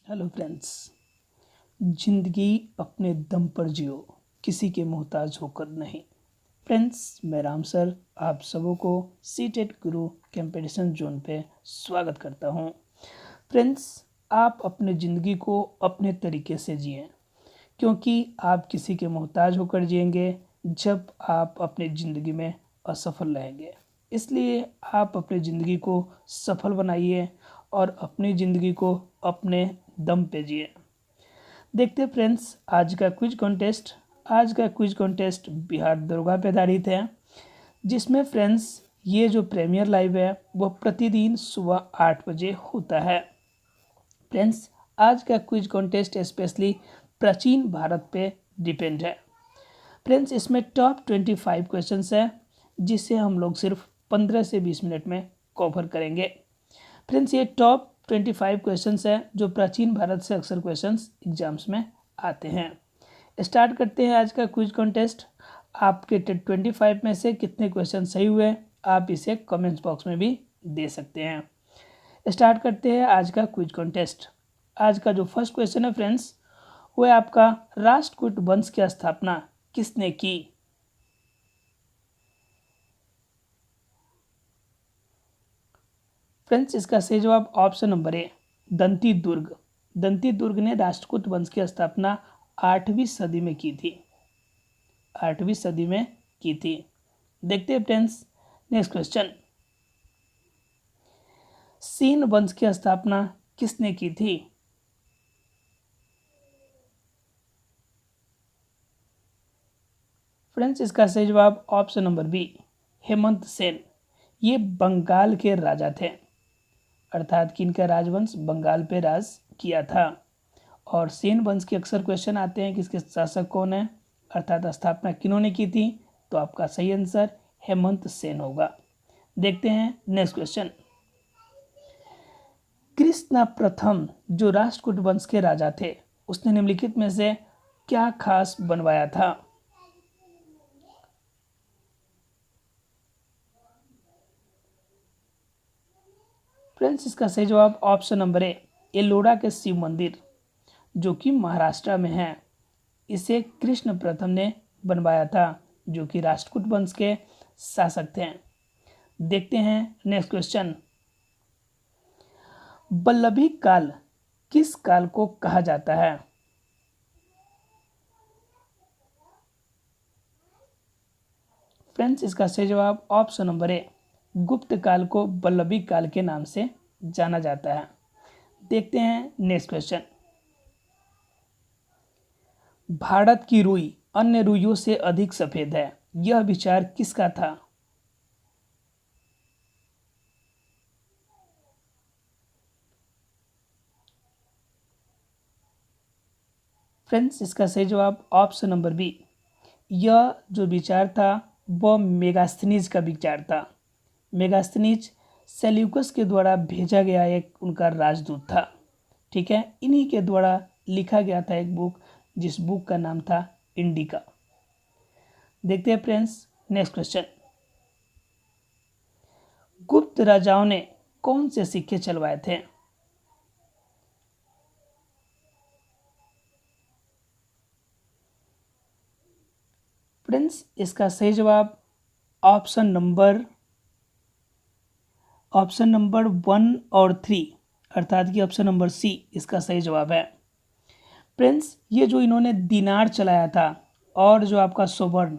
Hello friends. जिंदगी अपने दम पर जियो, किसी के मोहताज होकर नहीं। फ्रेंड्स, मैं राम सर आप सबों को सीटेट गुरु कंपटीशन जोन पे स्वागत करता हूँ। फ्रेंड्स, आप अपने ज़िंदगी को अपने तरीके से जिएं, क्योंकि आप किसी के मोहताज होकर जिएंगे जब आप अपनी ज़िंदगी में असफल रहेंगे। इसलिए आप अपनी ज़िंदगी को सफल बनाइए और अपनी ज़िंदगी को अपने दम पे जिए। देखते फ्रेंड्स, आज का क्विज कॉन्टेस्ट बिहार दरोगा पे आधारित है, जिसमें फ्रेंड्स ये जो प्रीमियर लाइव है वह प्रतिदिन सुबह 8 बजे होता है। फ्रेंड्स, आज का क्विज कॉन्टेस्ट स्पेशली प्राचीन भारत पे डिपेंड है। फ्रेंड्स, इसमें टॉप 25 क्वेश्चंस है, जिसे हम लोग सिर्फ 15 से 20 मिनट में कवर करेंगे। फ्रेंड्स, ये टॉप 25 क्वेश्चंस है जो प्राचीन भारत से अक्सर क्वेश्चंस एग्जाम्स में आते हैं। स्टार्ट करते हैं आज का क्विज कॉन्टेस्ट। आपके 25 में से कितने क्वेश्चन सही हुए आप इसे कमेंट्स बॉक्स में भी दे सकते हैं। स्टार्ट करते हैं आज का क्विज कॉन्टेस्ट। आज का जो फर्स्ट क्वेश्चन है फ्रेंड्स, वो है आपका राष्ट्रकूट वंश की स्थापना किसने की। फ्रेंड्स, इसका सही जवाब ऑप्शन नंबर ए, दंती दुर्ग। दंती दुर्ग ने राष्ट्रकूट वंश की स्थापना 8वीं सदी में की थी। 8वीं सदी में की थी। देखते हैं फ्रेंड्स नेक्स्ट क्वेश्चन, सीन वंश की स्थापना किसने की थी। फ्रेंड्स, इसका सही जवाब option number B, Hemant Sen. ये बंगाल के राजा थे, अर्थात कि इनका राजवंश बंगाल पे राज किया था। और सेन वंश के अक्सर क्वेश्चन आते हैं कि इसके शासक कौन है, अर्थात स्थापना किन्होंने की थी, तो आपका सही आंसर हेमंत सेन होगा। देखते हैं नेक्स्ट क्वेश्चन, कृष्ण प्रथम जो राष्ट्रकूट वंश के राजा थे, उसने निम्नलिखित में से क्या खास बनवाया था। फ्रेंड्स, इसका सही जवाब ऑप्शन नंबर ए, एलोरा के शिव मंदिर, जो कि महाराष्ट्र में है, इसे कृष्ण प्रथम ने बनवाया था, जो कि राष्ट्रकूट वंश के शासक थे। देखते हैं नेक्स्ट क्वेश्चन, वल्लभी काल किस काल को कहा जाता है। फ्रेंड्स, इसका सही जवाब ऑप्शन नंबर ए, गुप्त काल को वल्लभी काल के नाम से जाना जाता है। देखते हैं नेक्स्ट क्वेश्चन, भारत की रुई अन्य रुइयों से अधिक सफेद है, यह विचार किसका था। फ्रेंड्स, इसका सही जवाब ऑप्शन नंबर बी, यह जो विचार था वह मेगास्थनीज का विचार था। मेगास्थनीज सेल्यूकस के द्वारा भेजा गया एक उनका राजदूत था। ठीक है, इन्हीं के द्वारा लिखा गया था एक बुक, जिस बुक का नाम था इंडिका। देखते हैं फ्रेंड्स नेक्स्ट क्वेश्चन, गुप्त राजाओं ने कौन से सिक्के चलवाए थे। फ्रेंड्स, इसका सही जवाब ऑप्शन नंबर 1 और 3, अर्थात कि ऑप्शन नंबर सी इसका सही जवाब है। फ्रेंड्स, ये जो इन्होंने दिनार चलाया था और जो आपका स्वर्ण,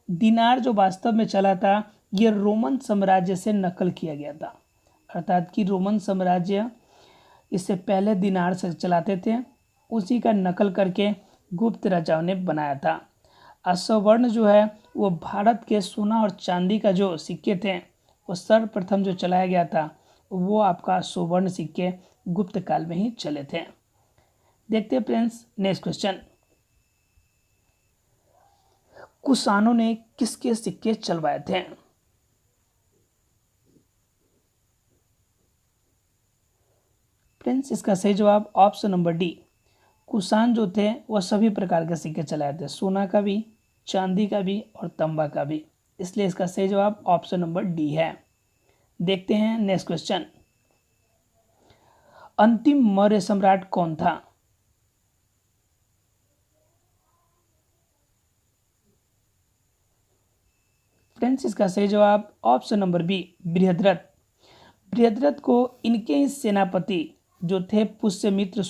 दिनार जो वास्तव में चला था ये रोमन साम्राज्य से नकल किया गया था, अर्थात कि रोमन साम्राज्य इससे पहले दिनार से चलाते थे, उसी का नकल करके गुप्त राजाओं ने बनाया था। और स्वर्ण जो है वो भारत के सोना और चांदी का जो सिक्के थे वो सर्वप्रथम जो चलाया गया था वो आपका स्वर्ण सिक्के गुप्त काल में ही चले थे। देखते हैं फ्रेंड्स नेक्स्ट क्वेश्चन, कुषाणों ने किसके सिक्के चलवाए थे। फ्रेंड्स, इसका सही जवाब ऑप्शन नंबर डी, कुषाण जो थे वह सभी प्रकार के सिक्के चलाए थे, सोना का भी, चांदी का भी और तांबा का भी, इसलिए इसका सही जवाब ऑप्शन नंबर डी है। देखते हैं नेक्स्ट क्वेश्चन, अंतिम मौर्य सम्राट कौन था? फ्रेंड्स, इसका सही जवाब option number B, Brihadratha. Brihadratha को इनके ही सेनापति जो थे पुष्यमित्र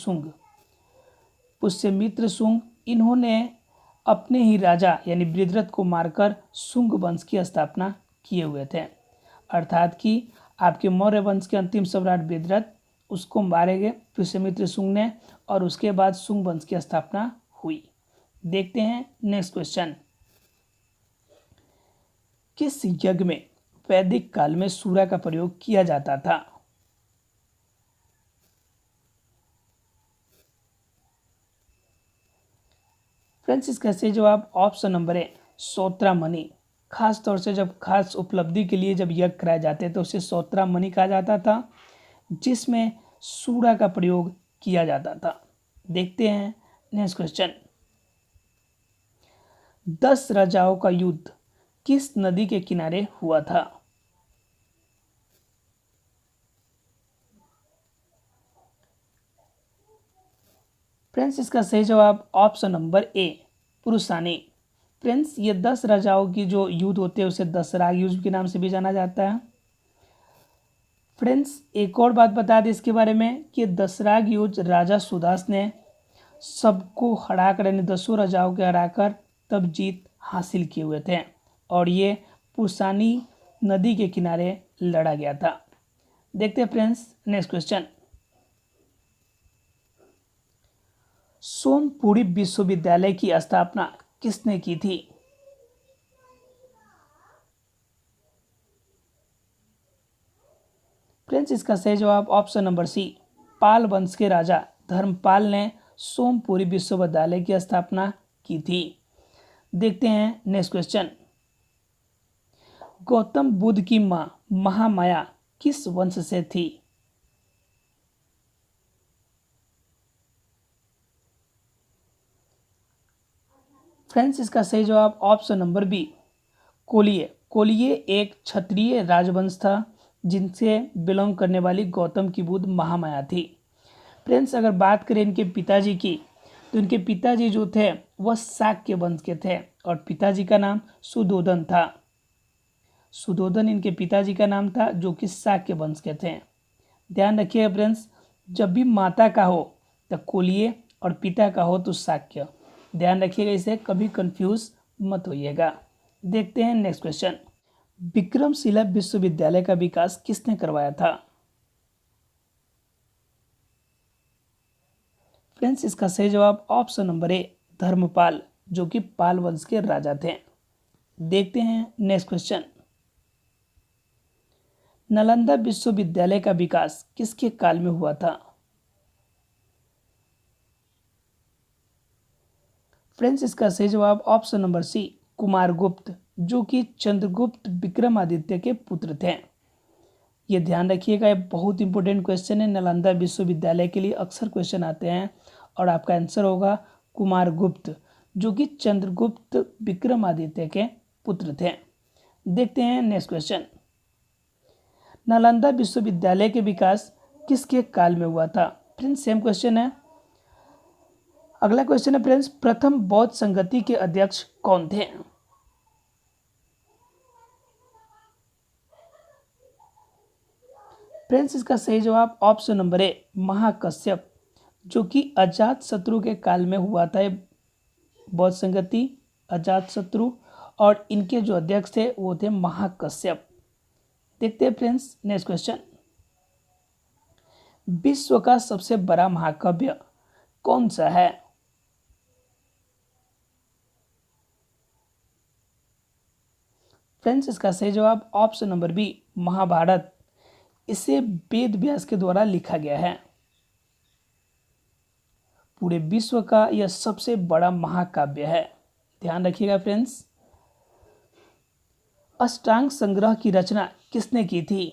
शुंग, इन्होंने अपने ही राजा यानी बृहद्रथ को मारकर शुंग वंश की स्थापना किए हुए थे। अर्थात कि आपके मौर्य वंश के अंतिम सम्राट बृहद्रथ, उसको मारे गए पुष्यमित्र शुंग ने, और उसके बाद शुंग वंश की स्थापना हुई। देखते हैं नेक्स्ट क्वेश्चन। किस यज्ञ में वैदिक काल में सूरा का प्रयोग किया जाता था? फ्रेंड्स, इसका सही जवाब ऑप्शन नंबर ए, सौत्रामणि। खास तौर से जब खास उपलब्धि के लिए जब यज्ञ कराए जाते तो उसे सौत्रामणि कहा जाता था, जिसमें सूरा का प्रयोग किया जाता था। देखते हैं नेक्स्ट क्वेश्चन। 10 राजाओं का युद्ध किस नदी के किनारे हुआ था? फ्रेंड्स, इसका सही जवाब ऑप्शन नंबर ए, पुरुषानी। फ्रेंड्स, ये 10 राजाओं की जो युद्ध होते हैं उसे दसराग युद्ध के नाम से भी जाना जाता है। फ्रेंड्स, एक और बात बता दें इसके बारे में कि दसराग युद्ध राजा सुदास ने सबको हराकर यानी 10 राजाओं के हराकर तब जीत हासिल किए हुए थे, और ये पुरुषानी नदी के किनारे लड़ा गया था। देखते हैं फ्रेंड्स नेक्स्ट क्वेश्चन। सोमपुरी विश्वविद्यालय की स्थापना किसने की थी? फ्रेंड्स, इसका सही जवाब ऑप्शन नंबर सी, पाल वंश के राजा धर्मपाल ने सोमपुरी विश्वविद्यालय की स्थापना की थी। देखते हैं नेक्स्ट क्वेश्चन। गौतम बुद्ध की मां महामाया किस वंश से थी? फ्रेंड्स, इसका सही जवाब ऑप्शन नंबर बी, कोलिये। कोलिये एक क्षत्रिय राजवंश था जिनसे बिलोंग करने वाली गौतम की बुद्ध महामाया थी। फ्रेंड्स, अगर बात करें इनके पिताजी की, तो इनके पिताजी जो थे वह शाक्य वंश के थे, और पिताजी का नाम सुधोधन था। सुधोधन इनके पिताजी का नाम था, जो कि शाक्य वंश के थे। ध्यान रखिएगा फ्रेंड्स, जब भी माता का हो तो कोलिये और पिता का हो तो शाक्य। ध्यान रखिएगा, इसे कभी कंफ्यूज मत होइएगा। देखते हैं नेक्स्ट क्वेश्चन। विक्रमशिला विश्वविद्यालय का विकास किसने करवाया था? फ्रेंड्स, इसका सही जवाब ऑप्शन नंबर ए, धर्मपाल, जो कि पाल वंश के राजा थे। देखते हैं नेक्स्ट क्वेश्चन। नालंदा विश्वविद्यालय का विकास किसके काल में हुआ था? फ्रेंड्स, इसका सही जवाब ऑप्शन नंबर सी, कुमारगुप्त, जो कि चंद्रगुप्त विक्रमादित्य के पुत्र थे। ये ध्यान रखिएगा, ये बहुत इंपॉर्टेंट क्वेश्चन है। नालंदा विश्वविद्यालय के लिए अक्सर क्वेश्चन आते हैं, और आपका आंसर होगा कुमारगुप्त, जो कि चंद्रगुप्त विक्रमादित्य के पुत्र थे। देखते हैं नेक्स्ट क्वेश्चन। नालंदा विश्वविद्यालय के विकास किसके काल में हुआ था? फ्रेंड्स, सेम क्वेश्चन है। अगला क्वेश्चन है फ्रेंड्स, प्रथम बौद्ध संगति के अध्यक्ष कौन थे? फ्रेंड्स, इसका सही जवाब ऑप्शन नंबर ए, महाकश्यप, जो कि अजात शत्रु के काल में हुआ था। बौद्ध संगति अजात शत्रु, और इनके जो अध्यक्ष थे वो थे महाकश्यप। देखते हैं फ्रेंड्स नेक्स्ट क्वेश्चन। विश्व का सबसे बड़ा महाकाव्य कौन सा है? फ्रेंड्स, इसका सही जवाब ऑप्शन नंबर बी, महाभारत। इसे वेद व्यास के द्वारा लिखा गया है। पूरे विश्व का यह सबसे बड़ा महाकाव्य है। ध्यान रखिएगा फ्रेंड्स। अष्टांग संग्रह की रचना किसने की थी?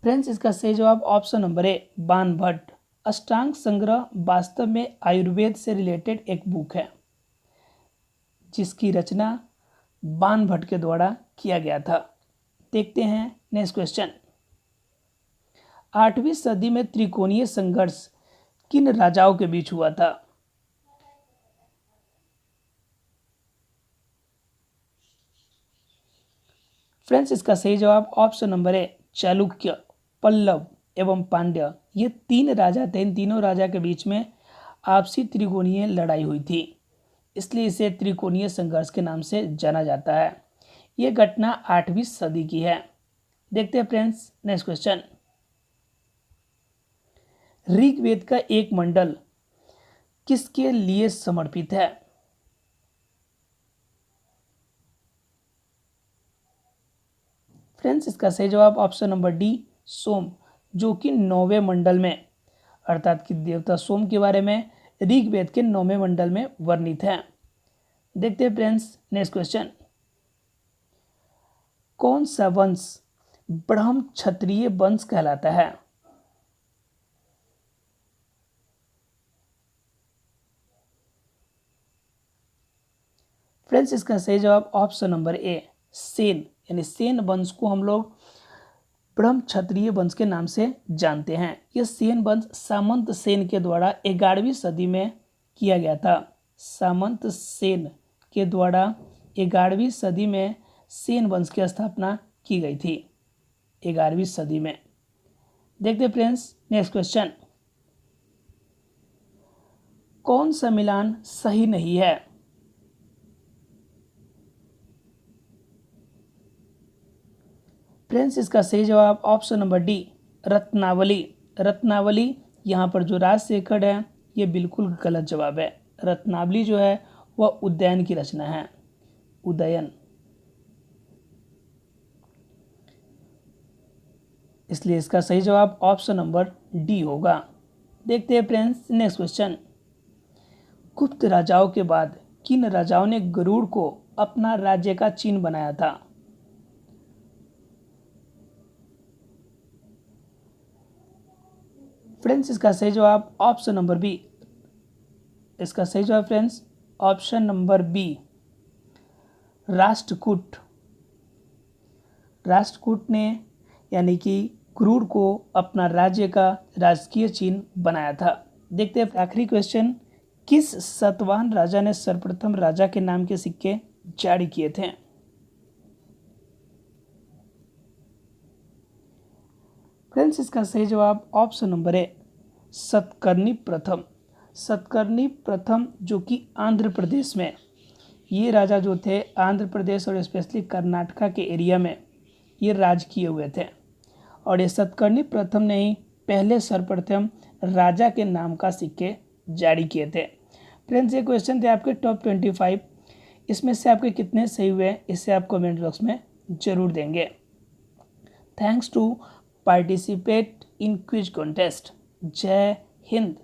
फ्रेंड्स, इसका सही जवाब ऑप्शन नंबर ए, बाणभट्ट। अष्टांग संग्रह वास्तव में आयुर्वेद से रिलेटेड एक बुक है, जिसकी रचना बाणभट्ट के द्वारा किया गया था। देखते हैं नेक्स्ट क्वेश्चन। 8वीं सदी में त्रिकोणीय संघर्ष किन राजाओं के बीच हुआ था? फ्रेंड्स, इसका सही जवाब option number A Chalukya, Pallava एवं पांड्य, ये 3 राजा थे। इन तीनों राजा के बीच में आपसी त्रिकोणीय लड़ाई हुई थी, इसलिए इसे त्रिकोणीय संघर्ष के नाम से जाना जाता है। यह घटना 8वीं सदी की है। देखते हैं फ्रेंड्स नेक्स्ट क्वेश्चन। ऋग्वेद का एक मंडल किसके लिए समर्पित है? फ्रेंड्स, इसका सही जवाब ऑप्शन नंबर डी सोम, जो कि 9वें मंडल में, अर्थात कि देवता सोम के बारे में ऋग्वेद के 9वें मंडल में वर्णित है। देखते हैं फ्रेंड्स नेक्स्ट क्वेश्चन। कौन सा वंश ब्रह्म क्षत्रिय वंश कहलाता है? फ्रेंड्स, इसका सही जवाब ऑप्शन नंबर ए सेन, यानी सेन वंश को हम लोग ब्रह्म क्षत्रिय वंश के नाम से जानते हैं। यह सेन वंश सामंत सेन के द्वारा 11वीं सदी में किया गया था। सामंत सेन के द्वारा 11वीं सदी में सेन वंश की स्थापना की गई थी, 11वीं सदी में। देखते फ्रेंड्स नेक्स्ट क्वेश्चन। कौन सा मिलान सही नहीं है? फ्रेंड्स, इसका सही जवाब option number D Ratnavali. Ratnavali, यहाँ पर जो राजशेखर है ये बिल्कुल गलत जवाब है। रत्नावली जो है वह उदयन की रचना है, उदयन, इसलिए इसका सही जवाब ऑप्शन नंबर डी होगा। देखते हैं फ्रेंड्स नेक्स्ट क्वेश्चन। गुप्त राजाओं के बाद किन राजाओं ने गरुड़ को अपना राज्य का चिन्ह बनाया था? फ्रेंड्स, इसका सही जवाब ऑप्शन नंबर बी, इसका सही जवाब friends option number B Rashtrakuta. Rashtrakuta ने यानी कि गरुड़ को अपना राज्य का राजकीय चिन्ह बनाया था। देखते हैं आखिरी क्वेश्चन। किस सतवाहन राजा ने सर्वप्रथम राजा के नाम के सिक्के जारी किए थे? फ्रेंड्स, इसका सही जवाब ऑप्शन नंबर ए सतकर्णी प्रथम। सतकर्णी प्रथम जो कि आंध्र प्रदेश में, ये राजा जो थे आंध्र प्रदेश और स्पेशली कर्नाटका के एरिया में ये राज किए हुए थे, और ये सतकर्णी प्रथम ने ही पहले सर्वप्रथम राजा के नाम का सिक्के जारी किए थे। फ्रेंड्स, ये क्वेश्चन थे आपके टॉप 25, इसमें से आपके कितने सही हुए इससे आप कमेंट बॉक्स में जरूर देंगे। Thanks to participate in quiz contest. जय हिंद।